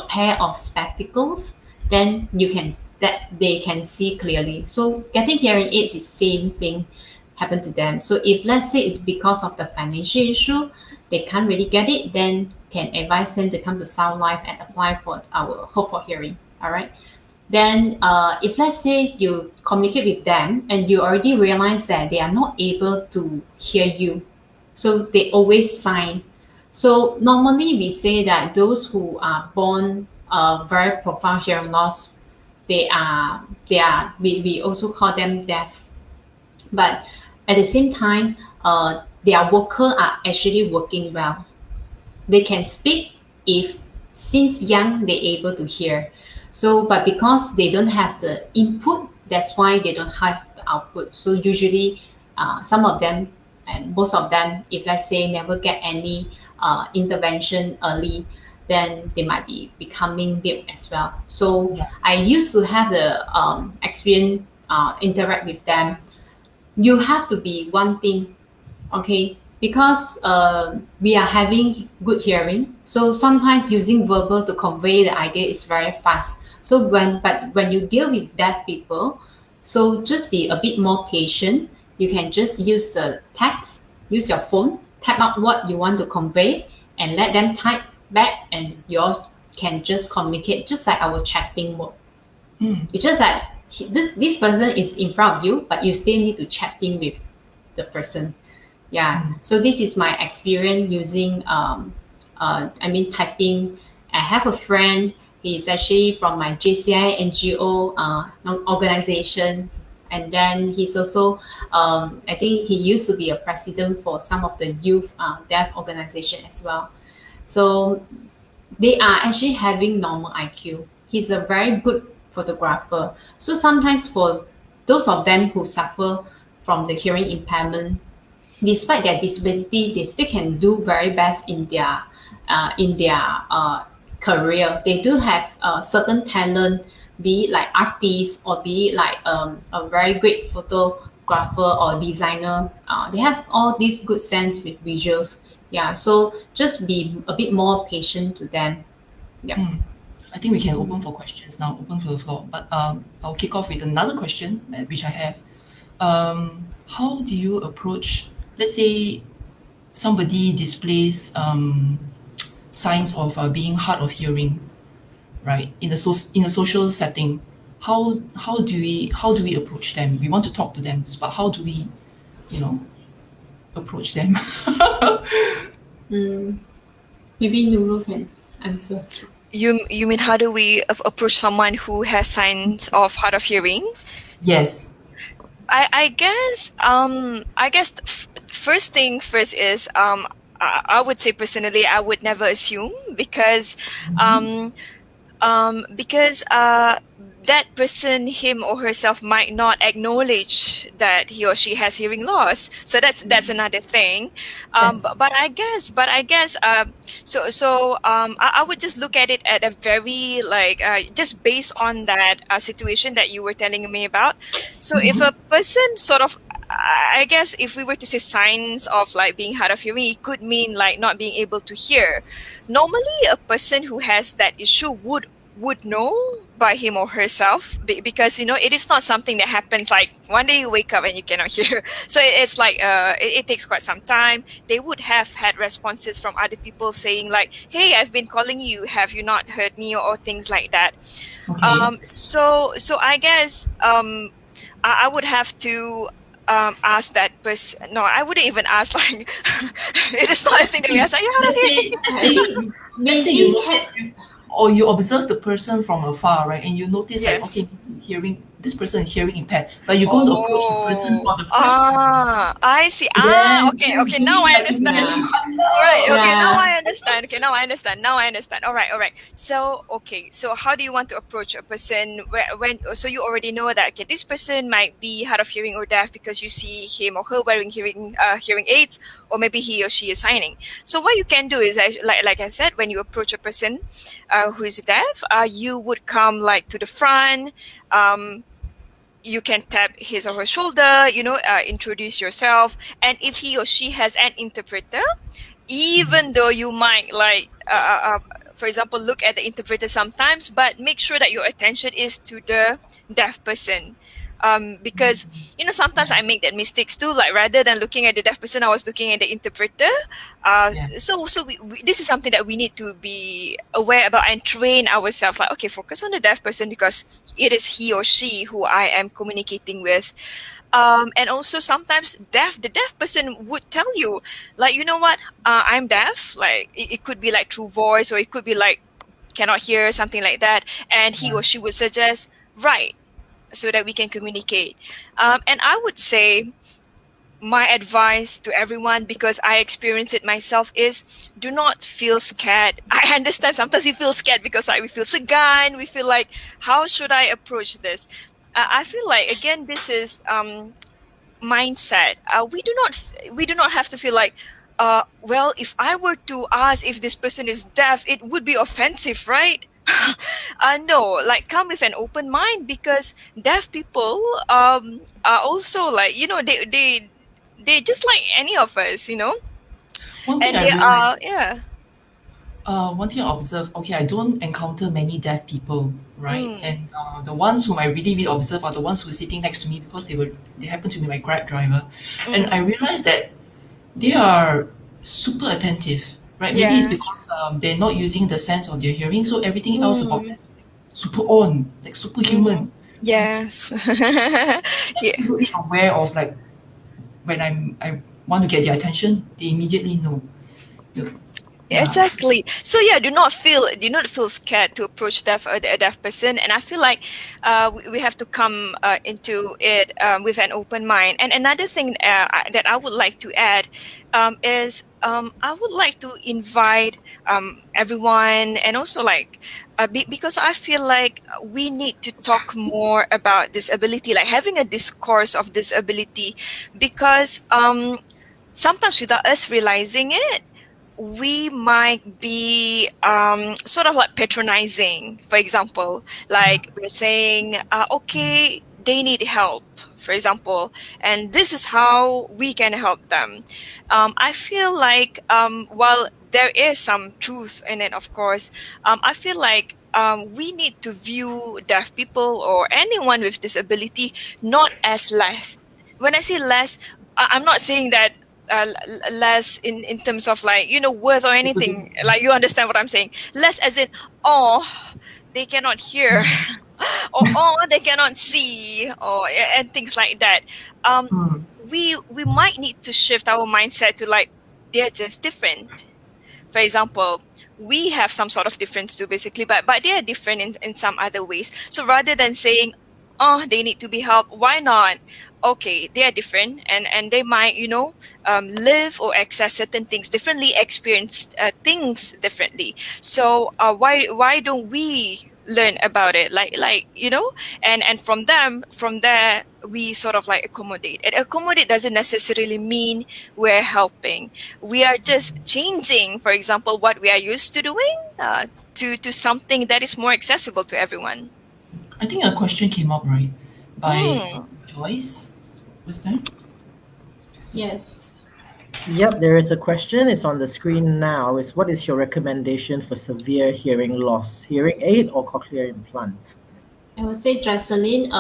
pair of spectacles, then they can see clearly. So getting hearing aids is same thing happen to them. So if let's say it's because of the financial issue, they can't really get it, then can advise them to come to Sound Life and apply for our Hope for Hearing. All right. Then if let's say you communicate with them and you already realize that they are not able to hear you, so they always sign. So normally we say that those who are born very profound hearing loss, we also call them deaf. But at the same time, their vocal are actually working well. They can speak if since young they're able to hear. So, but because they don't have the input, that's why they don't have the output. So usually some of them and most of them, if let's say never get any intervention early, then they might be becoming mute as well. So I used to have the experience interact with them. You have to be one thing, okay? Because we are having good hearing, so sometimes using verbal to convey the idea is very fast. So when you deal with deaf people, so just be a bit more patient You can just use the text, use your phone, type out what you want to convey, and let them type back, and you all can just communicate just like our chatting mode. It's just like this person is in front of you, but you still need to chat in with the person. Yeah. So this is my experience using typing. I have a friend. He's actually from my JCI NGO organization, and then he's also I think he used to be a president for some of the youth deaf organization as well. So they are actually having normal IQ. He's a very good photographer. So sometimes for those of them who suffer from the hearing impairment, despite their disability, they still can do very best in their career. They do have certain talent, be it like artists or be it like a very great photographer or designer. They have all these good sense with visuals. Yeah, so just be a bit more patient to them. Yeah. I think we can open for questions now, open for the floor. But I'll kick off with another question, which I have. How do you approach, let's say, somebody displays signs of being hard of hearing, right? In a social setting, how do we approach them? We want to talk to them, but how do we, approach them? Maybe Nurul can answer. You mean how do we approach someone who has signs of hard of hearing? Yes. I guess first thing first is I would say personally I would never assume because that person, him or herself, might not acknowledge that he or she has hearing loss. So that's another thing. Yes. But I guess I would just look at it at a very just based on that situation that you were telling me about. So if a person sort of, I guess if we were to say signs of like being hard of hearing, it could mean like not being able to hear. Normally, a person who has that issue would know by him or herself because it is not something that happens like one day you wake up and you cannot hear. So it's like it takes quite some time. They would have had responses from other people saying like, hey, I've been calling you, have you not heard me, or things like that. Okay. So I guess I would have to ask that person. No, I wouldn't even ask like it is not a thing that we ask like, Let's say you notice or you observe the person from afar, right? And you notice Yes. that, okay, this person is hearing impaired, but you're going to approach the person for the first time. I see. Then Okay. Now I understand. Yeah. All right. Okay. Yeah. Now I understand. Okay. Now I understand. All right. So how do you want to approach a person so you already know that this person might be hard of hearing or deaf because you see him or her wearing hearing aids, or maybe he or she is signing. So what you can do is like I said, when you approach a person who is deaf, you would come like to the front. You can tap his or her shoulder, introduce yourself. And if he or she has an interpreter, even though you might for example, look at the interpreter sometimes, but make sure that your attention is to the deaf person. Because sometimes I make that mistakes too. Like rather than looking at the deaf person, I was looking at the interpreter. So this is something that we need to be aware about and train ourselves. Like, okay, focus on the deaf person because it is he or she who I am communicating with. And also sometimes the deaf person would tell you, like, you know what, I'm deaf. Like it could be like through voice, or it could be like cannot hear, something like that. And he or she would suggest, right, so that we can communicate. And I would say my advice to everyone, because I experience it myself, is do not feel scared. I understand sometimes we feel scared because we feel segan, we feel like, how should I approach this? I feel like, again, this is mindset. We do not have to feel like, well, if I were to ask if this person is deaf, it would be offensive, right? No, like come with an open mind, because deaf people are also like, they just like any of us, One thing and I they are, realized, yeah. One thing I observe, okay, I don't encounter many deaf people, right? Mm. And the ones whom I really observe are the ones who are sitting next to me because they happen to be my Grab driver, and I realized that they are super attentive, right? Maybe it's Yes. because they're not using the sense of their hearing, so everything else about Mm. them super on, like superhuman. Yes. Yeah. Absolutely aware of like when I want to get their attention, they immediately know. Yeah. Exactly. So yeah, do not feel scared to approach a deaf person, and I feel like we have to come into it with an open mind. And another thing that I would like to add is I would like to invite everyone, and also like because I feel like we need to talk more about disability, like having a discourse of disability, because sometimes without us realizing it, we might be sort of like patronizing. For example, like we're saying, okay, they need help, for example, and this is how we can help them. I feel like while there is some truth in it, of course, I feel like we need to view deaf people or anyone with disability not as less. When I say less, I'm not saying that less in terms of like worth or anything, like you understand what I'm saying. Less as in, oh, they cannot hear, or oh, they cannot see, or and things like that. um Mm. we might need to shift our mindset to like they're just different. For example, we have some sort of difference too, basically, but they are different in some other ways. So rather than saying, oh, they need to be helped, why not? Okay, they are different, and they might live or access certain things differently, experience things differently. So why don't we learn about it, and from there we sort of like accommodate. And accommodate doesn't necessarily mean we're helping. We are just changing, for example, what we are used to doing to something that is more accessible to everyone. I think a question came up, right, by Mm. Joyce. Was there? Yes. Yep, there is a question. It's on the screen now. Is what is your recommendation for severe hearing loss? Hearing aid or cochlear implant? I would say, Jocelyn,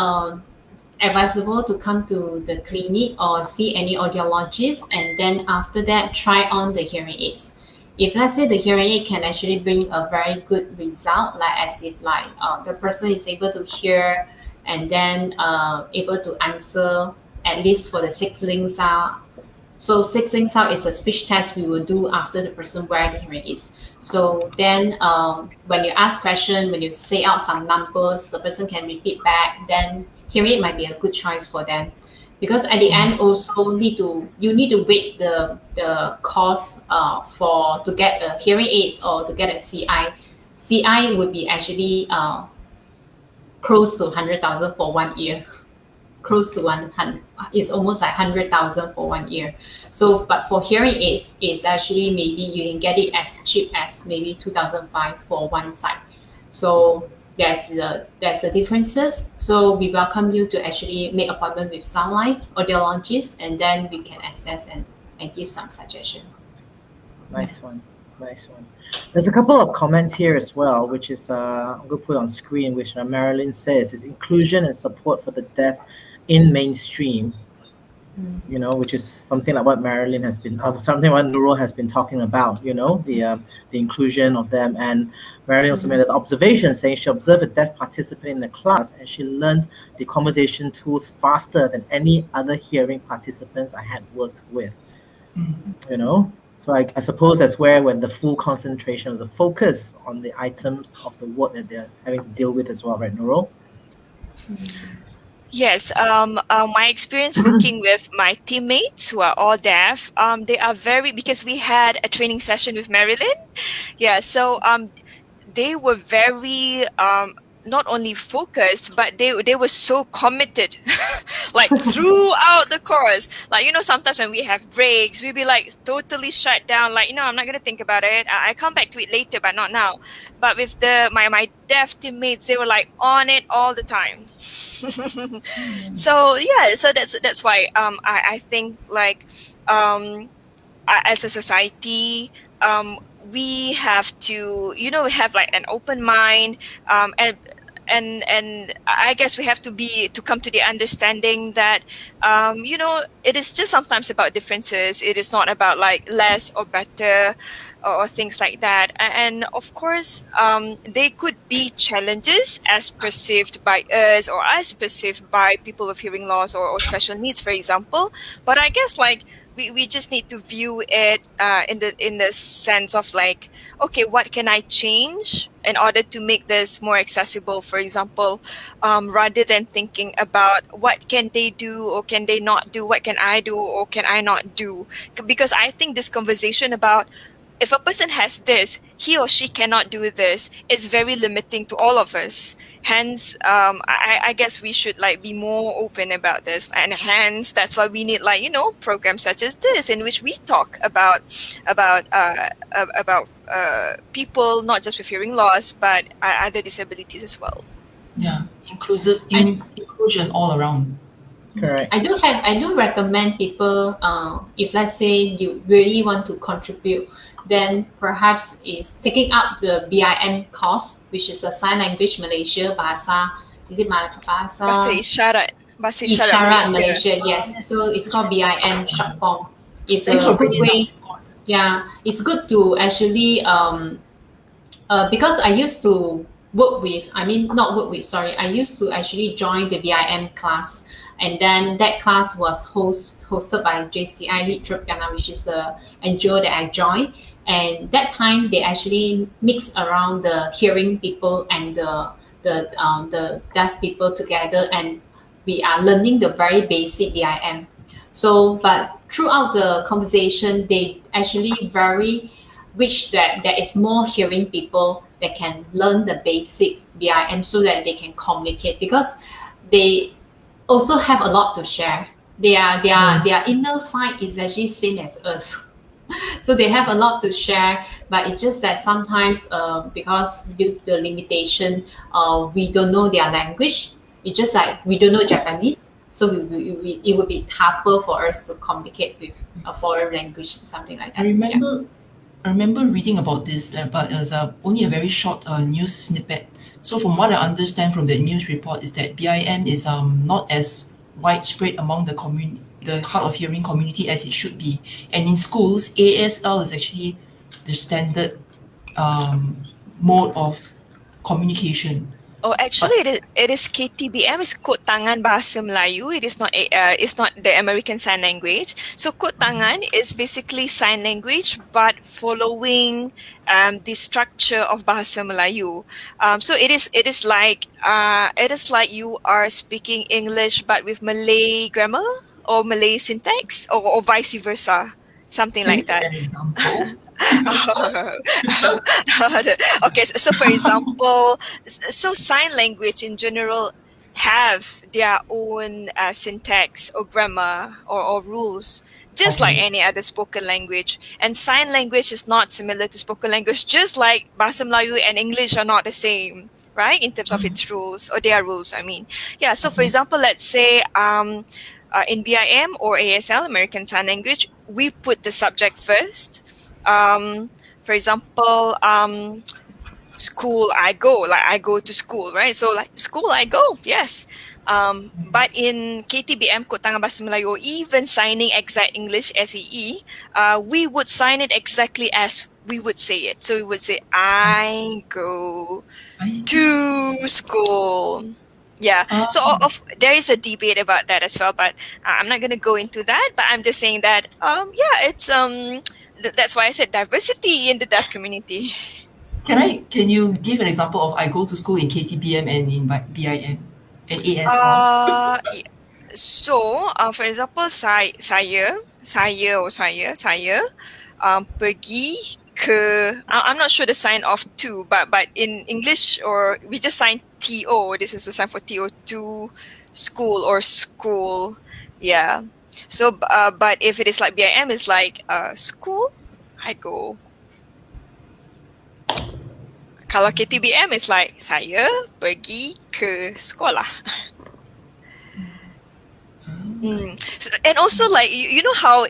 advisable to come to the clinic or see any audiologist, and then after that try on the hearing aids. If let's say the hearing aid can actually bring a very good result, like as if like the person is able to hear and then able to answer at least for the 6 links. So 6 links out is a speech test we will do after the person wear the hearing aids. So then when you ask question, when you say out some numbers, the person can repeat back, then hearing aid might be a good choice for them. Because at the end also you need to weigh the cost for to get a hearing aids or to get a CI. CI would be actually close to 100,000 for 1 year. Close to 100, it's almost like 100,000 for 1 year. So, but for hearing aids, it's actually maybe you can get it as cheap as maybe 2005 for one side. So there's the differences. So we welcome you to actually make appointment with Sound Life audiologist, and then we can assess and give some suggestion. Nice one. Nice one. There's a couple of comments here as well, which is I'm going to put on screen, which Marilyn says is inclusion and support for the deaf in mainstream. Which is something like what Marilyn has been, something what Nurul has been talking about. The inclusion of them. And Marilyn also made an observation saying she observed a deaf participant in the class and she learned the conversation tools faster than any other hearing participants I had worked with. So I suppose that's where when the full concentration of the focus on the items of the work that they're having to deal with as well, right, Nurul? Yes, my experience working with my teammates who are all deaf, they are because we had a training session with Marilyn. Yeah, so they were very not only focused, but they were so committed, like throughout the course. Like sometimes when we have breaks, we'd be like totally shut down. Like I'm not gonna think about it. I come back to it later, but not now. But with my deaf teammates, they were like on it all the time. So yeah, so that's why I think like as a society, we have to, we have like an open mind, and I guess we have to come to the understanding that it is just sometimes about differences. It is not about like less or better or things like that. And of course, they could be challenges as perceived by us or as perceived by people of hearing loss or special needs, for example. But I guess like we just need to view it in the sense of like, okay, what can I change in order to make this more accessible, for example, rather than thinking about what can they do or can they not do, what can I do or can I not do? Because I think this conversation about if a person has this, he or she cannot do this, it's very limiting to all of us. Hence, I guess we should like be more open about this, and hence that's why we need like programs such as this in which we talk about people not just with hearing loss but other disabilities as well. Yeah, inclusion all around. Correct. I do recommend people, if let's say you really want to contribute, then perhaps is taking up the BIM course, which is a sign language Malaysia bahasa. Is it bahasa? Bahasa isyarat Isyarat Malaysia. Yes. So it's called BIM short form. It's Thanks a for good bringing way. it up. Yeah, it's good to actually because I used to I used to actually join the BIM class, and then that class was hosted by JCI Lead Tripgana, which is the NGO that I joined. And that time they actually mix around the hearing people and the deaf people together, and we are learning the very basic BIM. So, but throughout the conversation, they actually very wish that there is more hearing people that can learn the basic BIM so that they can communicate, because they also have a lot to share. Their inner side is actually same as us. So they have a lot to share, but it's just that sometimes because due to the limitation, we don't know their language. It's just like we don't know Japanese, so it would be tougher for us to communicate with a foreign language, something like that. I remember reading about this, but it was only a very short news snippet. So from what I understand from the news report is that BIM is not as widespread among the hard of hearing community as it should be. And in schools, ASL is actually the standard mode of communication. Oh, actually, it is KTBM. It's Kod Tangan Bahasa Melayu. It's not the American Sign Language. So Kod Tangan is basically sign language, but following the structure of Bahasa Melayu. So it is like you are speaking English but with Malay grammar or Malay syntax or vice versa, something like that. An example. Okay, so for example, so sign language in general have their own syntax or grammar or rules, just like any other spoken language. And sign language is not similar to spoken language, just like Bahasa Melayu and English are not the same, right, in terms of its rules or their rules, I mean. Yeah, so for example, let's say in BIM or ASL, American Sign Language, we put the subject first. For example, school I go, like I go to school, right? So like school I go, yes. But in KTBM, Kod Tangan Bahasa Melayu, even signing exact English SEE, we would sign it exactly as we would say it. So we would say, I go to school. Yeah. So there is a debate about that as well, but I'm not going to go into that. But I'm just saying that, it's that's why I said diversity in the deaf community. Can you give an example of I go to school in KTBM and in BIM and ASL? So, for example, saya pergi ke, I'm not sure the sign of to, but in English, or we just sign TO. This is the sign for TO, to school or school. Yeah. So, but if it is like BIM, it's like school, I go. Kalau KTBM, it's like saya pergi ke sekolah. So, and also like you know how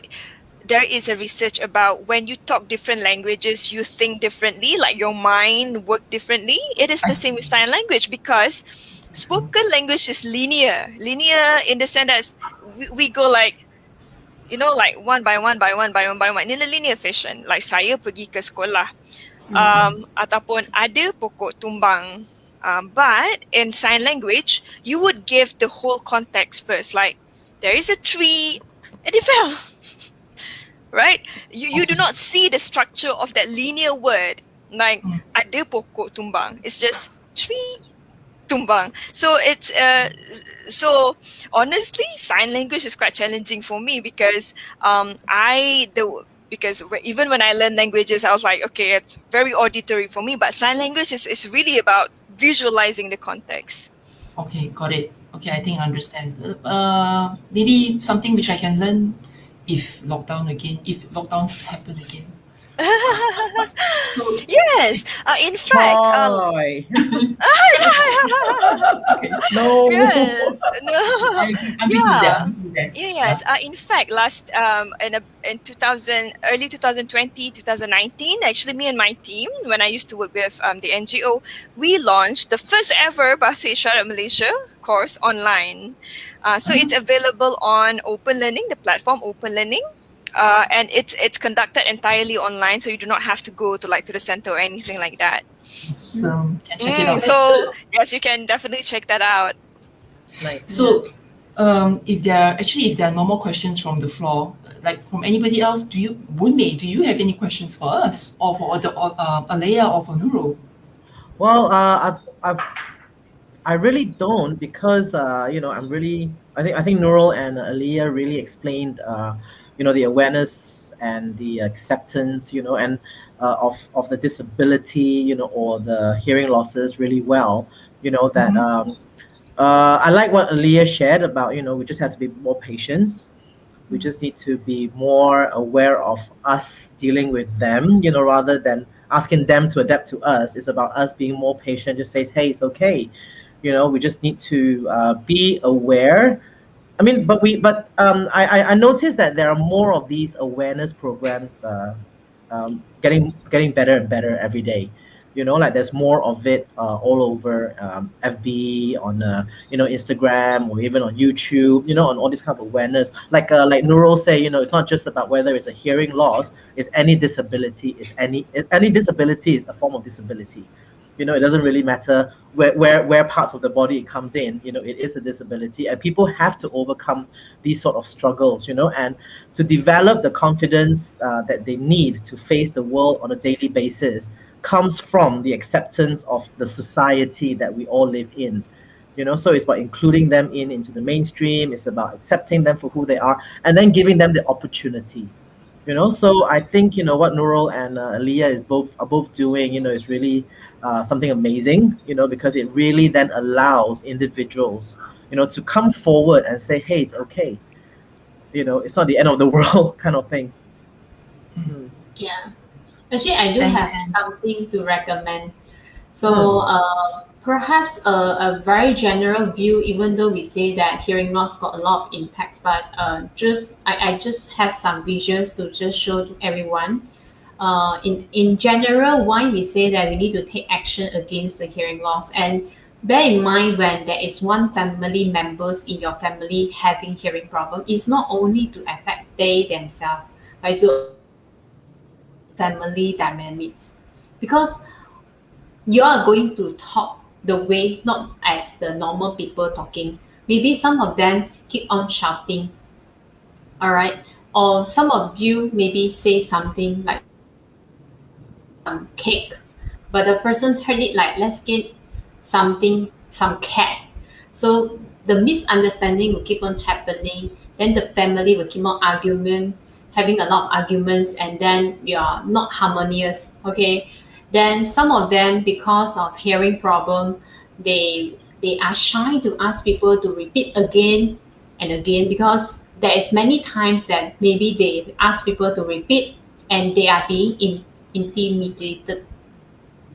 there is a research about when you talk different languages, you think differently, like your mind work differently. It is the same with sign language, because spoken language is linear in the sense that we go like, you know, like one by one in a linear fashion. Like saya pergi ke sekolah, ataupun ada pokok tumbang. But in sign language, you would give the whole context first. Like, there is a tree and it fell. Right? You do not see the structure of that linear word. Like, ada pokok tumbang. It's just tree tumbang. So it's so honestly, sign language is quite challenging for me, because because even when I learned languages, I was like, okay, it's very auditory for me, but sign language is really about visualizing the context. Okay, got it. Okay, I think I understand. Maybe something which I can learn if lockdowns happen again. Yes, in fact, Boy. No. yes, no. I'm with you there. Yes. In fact, last in 2000, early 2020, 2019, actually, me and my team, when I used to work with the NGO, we launched the first ever Bahasa Isyarat Malaysia course online. So it's available on Open Learning, the platform Open Learning. And it's conducted entirely online, so you do not have to go to the center or anything like that. So can check it out. So yes, you can definitely check that out. Nice. So, if there are no more questions from the floor, like from anybody else, Boon Mei, do you have any questions for us, or for Alea, or for Nurul? Well, I really don't, because I think Nurul and Aliyah really explained the awareness and the acceptance, and of the disability, or the hearing losses really well. That I like what Aliyah shared about, we just have to be more patient. We just need to be more aware of us dealing with them, rather than asking them to adapt to us. It's about us being more patient. Just say, hey, it's okay. We just need to be aware. I mean, I noticed that there are more of these awareness programs getting better and better every day. Like there's more of it all over FB, on Instagram, or even on YouTube. On all this kind of awareness. Like Nurul say, it's not just about whether it's a hearing loss. It's any disability. Any disability is a form of disability. It doesn't really matter where parts of the body it comes in. It is a disability, and people have to overcome these sort of struggles. And to develop the confidence that they need to face the world on a daily basis comes from the acceptance of the society that we all live in. So it's about including them into the mainstream. It's about accepting them for who they are, and then giving them the opportunity. So I think what Nurul and Aliyah are both doing, is really something amazing, because it really then allows individuals, to come forward and say, hey, it's okay. It's not the end of the world kind of thing. Mm-hmm. Yeah. Actually, I do have something to recommend. So perhaps a very general view, even though we say that hearing loss got a lot of impacts, but I just have some visuals to just show to everyone. In general, why we say that we need to take action against the hearing loss. And bear in mind, when there is one family members in your family having hearing problem, it's not only to affect they themselves, but so family dynamics, because you are going to talk the way not as the normal people talking. Maybe some of them keep on shouting, all right, or some of you maybe say something like cake, but the person heard it like, let's get some cat. So the misunderstanding will keep on happening. Then the family will keep on having a lot of arguments, and then you are not harmonious. Okay, then some of them, because of hearing problem, they are shy to ask people to repeat again and again, because there is many times that maybe they ask people to repeat and they are being intimidated,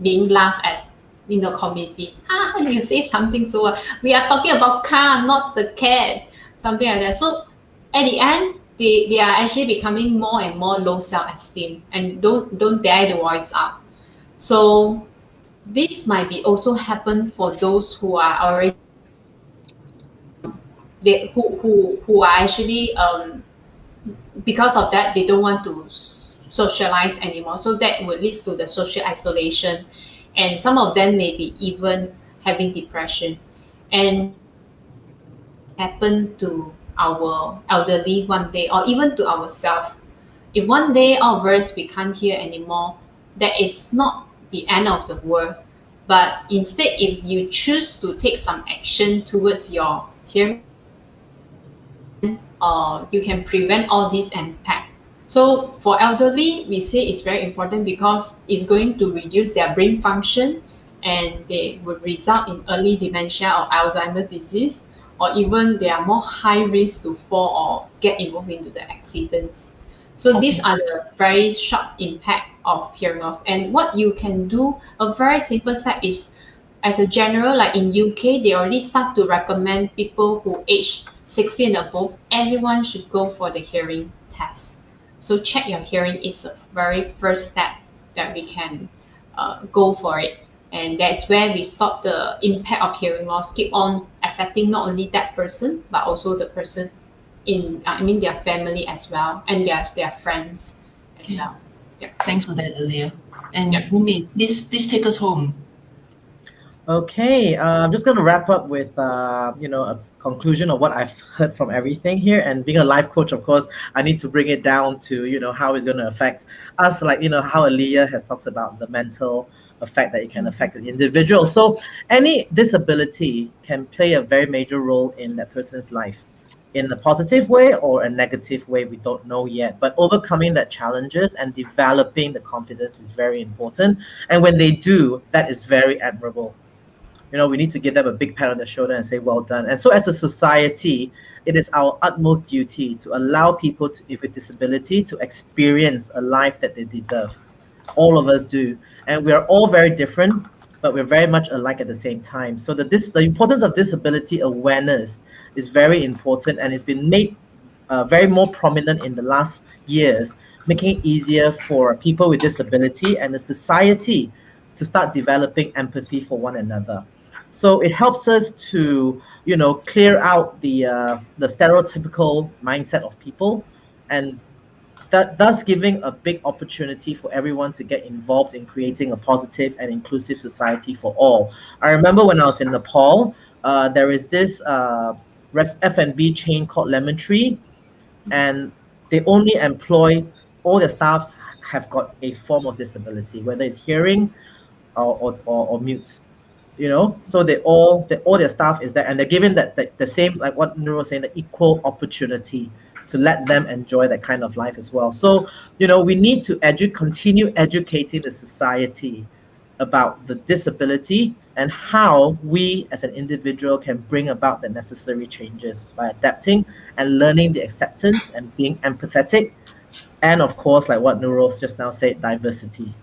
being laughed at in the community. You say something, so we are talking about car, not the cat, something like that. So at the end, they are actually becoming more and more low self-esteem and don't dare to voice up. So this might be also happen for those who are already who are actually because of that they don't want to socialize anymore. So that would lead to the social isolation, and some of them may be even having depression. And happen to our elderly one day, or even to ourselves. If one day all of us we can't hear anymore, that is not the end of the world. But instead, if you choose to take some action towards your hearing, you can prevent all this impact. So for elderly, we say it's very important because it's going to reduce their brain function, and they would result in early dementia or Alzheimer's disease, or even they are more high risk to fall or get involved into the accidents. So these are the very short impact of hearing loss. And what you can do, a very simple step is, as a general, like in UK, they already start to recommend people who age 60 and above, everyone should go for the hearing test. So check your hearing is the very first step that we can go for it. And that's where we stop the impact of hearing loss keep on affecting not only that person, but also the person in, their family as well, and their friends as well. Yeah. Thanks for that, Elia. And Yeah. Bhumi, please take us home. Okay, I'm just going to wrap up with a conclusion of what I've heard from everything here. And being a life coach, of course, I need to bring it down to how it's going to affect us, like how Elia has talked about the mental effect that it can affect an individual. So any disability can play a very major role in that person's life, in a positive way or a negative way, we don't know yet. But overcoming that challenges and developing the confidence is very important. And when they do, that is very admirable. We need to give them a big pat on the shoulder and say, well done. And so as a society, it is our utmost duty to allow people with disability to experience a life that they deserve. All of us do. And we are all very different, but we're very much alike at the same time. So the importance of disability awareness is very important, and it's been made very more prominent in the last years, making it easier for people with disability and the society to start developing empathy for one another. So it helps us to, clear out the stereotypical mindset of people, and thus giving a big opportunity for everyone to get involved in creating a positive and inclusive society for all. I remember when I was in Nepal, there is this F&B chain called Lemon Tree, and they only employ, all their staffs have got a form of disability, whether it's hearing or mute. So all their staff is there, and they're given that the same, like what Nurul was saying, the equal opportunity to let them enjoy that kind of life as well. So, we need to continue educating the society about the disability and how we as an individual can bring about the necessary changes by adapting and learning the acceptance and being empathetic. And of course, like what Nurul just now said, diversity.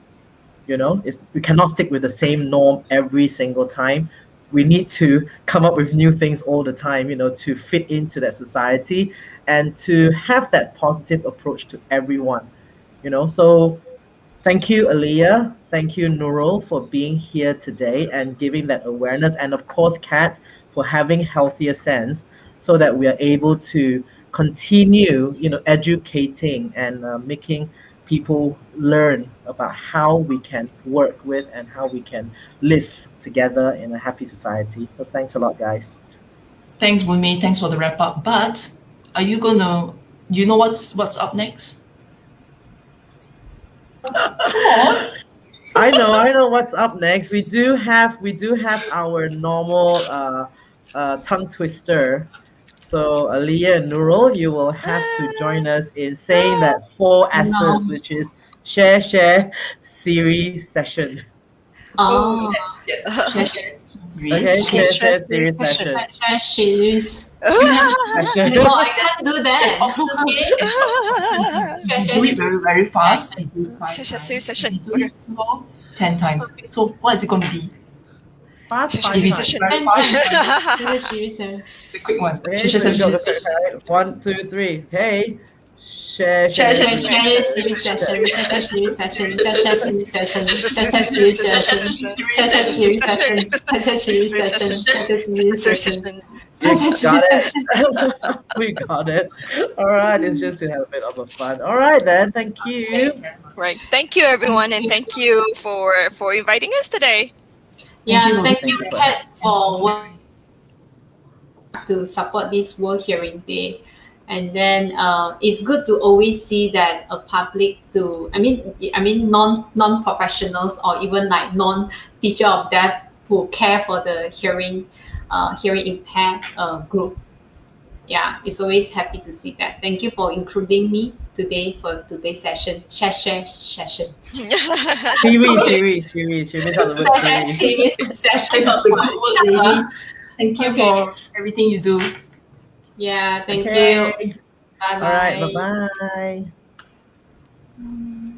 We cannot stick with the same norm every single time. We need to come up with new things all the time, to fit into that society and to have that positive approach to everyone, So thank you, Elia. Thank you, Nurul, for being here today and giving that awareness. And of course, Kat, for having Healthier Sense so that we are able to continue, educating and making people learn about how we can work with and how we can live together in a happy society. So thanks a lot, guys. Thanks, Bhumi. Thanks for the wrap up. But are you gonna? You know what's up next? Come on. I know what's up next. We do have our normal tongue twister. So Aliyah and Nurul, you will have to join us in saying that 4 S's, which is share, series, session. Oh, Yes. Share series. Okay, share, Share, series, series, session. series. Session. No, I can't do that. Do it very, very fast. And do it 5 Share, times. series, session. Do it slow 10 times. So what is it going to be? Fast, Share, fast, series, fast. session. Very fast. Series. The quick one. Okay, Share so session. let's go. 1, 2, 3. Hey, Share Share Series session. We got it. All right, it's just to have a bit of a fun. All right then, thank you. Right. Thank you, everyone, and thank you for inviting us today. Yeah, thank Thank you, you. Kat, for work to support this World Hearing Day. And then it's good to always see that a public I mean non-professionals or even like non-teacher of deaf who care for the hearing impaired group. Yeah, it's always happy to see that. Thank you for including me today for today's session. Share session. Series. You missed out the word series. Series Keep session. up the good work, lady. Thank you for everything you do. Yeah, thank Okay. you. Bye All right, bye. bye bye.